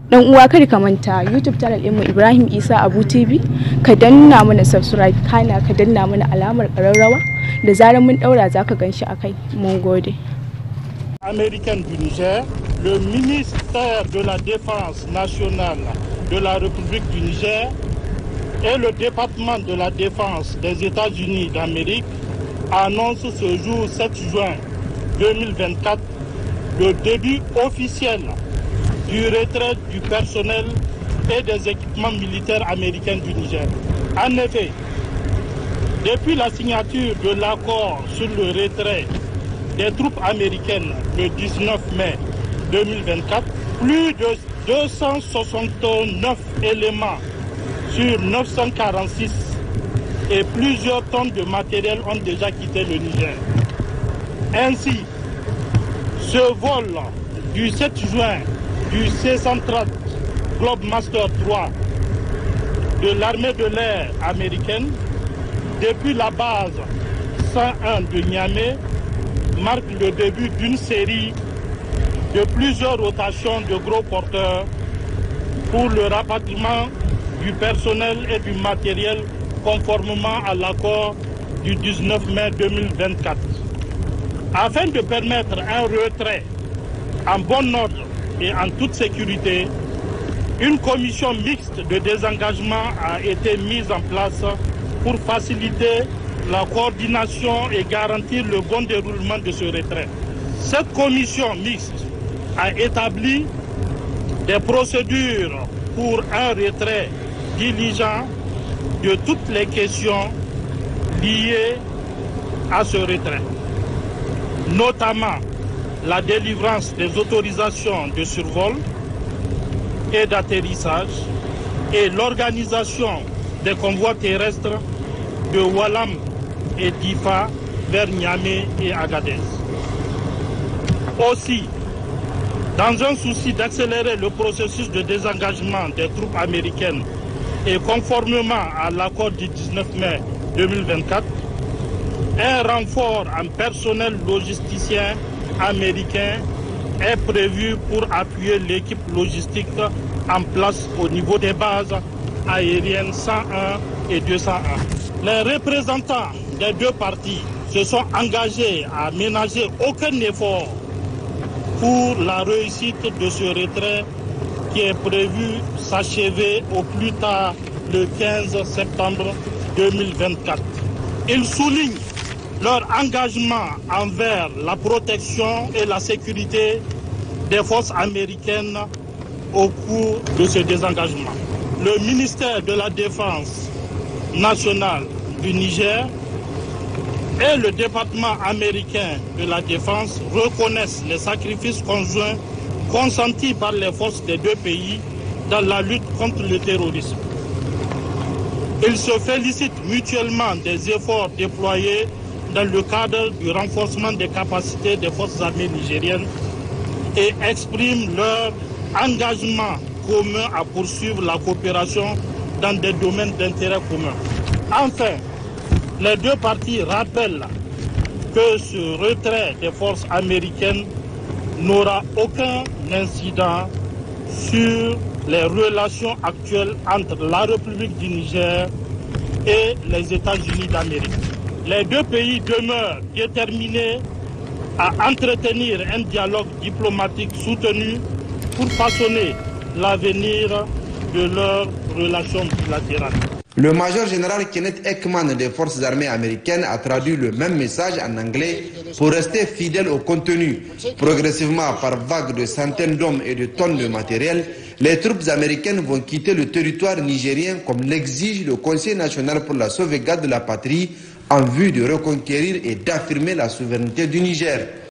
Dan uwa kada ka manta YouTube channel ɗinmu Ibrahim Isa Abu TV, ka danna mana subscribe kana ka danna mana alamar ƙararrawa da zarar mun daura zaka ganshi akai. Mun gode. Américaine du Niger, le ministère de la Défense nationale de la République du Niger et le département de la Défense des États-Unis d'Amérique annoncent ce jour 7 juin 2024 le début officiel du retrait du personnel et des équipements militaires américains du Niger. En effet, depuis la signature de l'accord sur le retrait des troupes américaines le 19 mai 2024, plus de 269 éléments sur 946 et plusieurs tonnes de matériel ont déjà quitté le Niger. Ainsi, ce vol du 7 juin du C-130 Globemaster 3 de l'armée de l'air américaine depuis la base 101 de Niamey marque le début d'une série de plusieurs rotations de gros porteurs pour le rapatriement du personnel et du matériel conformément à l'accord du 19 mai 2024. Afin de permettre un retrait en bon ordre et en toute sécurité, une commission mixte de désengagement a été mise en place pour faciliter la coordination et garantir le bon déroulement de ce retrait. Cette commission mixte a établi des procédures pour un retrait diligent de toutes les questions liées à ce retrait, notamment la délivrance des autorisations de survol et d'atterrissage et l'organisation des convois terrestres de Walam et Difa vers Niamey et Agadez. Aussi, dans un souci d'accélérer le processus de désengagement des troupes américaines et conformément à l'accord du 19 mai 2024, un renfort en personnel logisticien américain est prévu pour appuyer l'équipe logistique en place au niveau des bases aériennes 101 et 201. Les représentants des deux parties se sont engagés à ménager aucun effort pour la réussite de ce retrait qui est prévu s'achever au plus tard le 15 septembre 2024. Ils soulignent leur engagement envers la protection et la sécurité des forces américaines au cours de ce désengagement. Le ministère de la Défense nationale du Niger et le département américain de la Défense reconnaissent les sacrifices conjoints consentis par les forces des deux pays dans la lutte contre le terrorisme. Ils se félicitent mutuellement des efforts déployés dans le cadre du renforcement des capacités des forces armées nigériennes et expriment leur engagement commun à poursuivre la coopération dans des domaines d'intérêt commun. Enfin, les deux parties rappellent que ce retrait des forces américaines n'aura aucun incident sur les relations actuelles entre la République du Niger et les États-Unis d'Amérique. Les deux pays demeurent déterminés à entretenir un dialogue diplomatique soutenu pour façonner l'avenir de leurs relations bilatérales. Le major général Kenneth Ekman des forces armées américaines a traduit le même message en anglais pour rester fidèle au contenu. Progressivement, par vagues de centaines d'hommes et de tonnes de matériel, les troupes américaines vont quitter le territoire nigérien comme l'exige le Conseil national pour la sauvegarde de la patrie en vue de reconquérir et d'affirmer la souveraineté du Niger.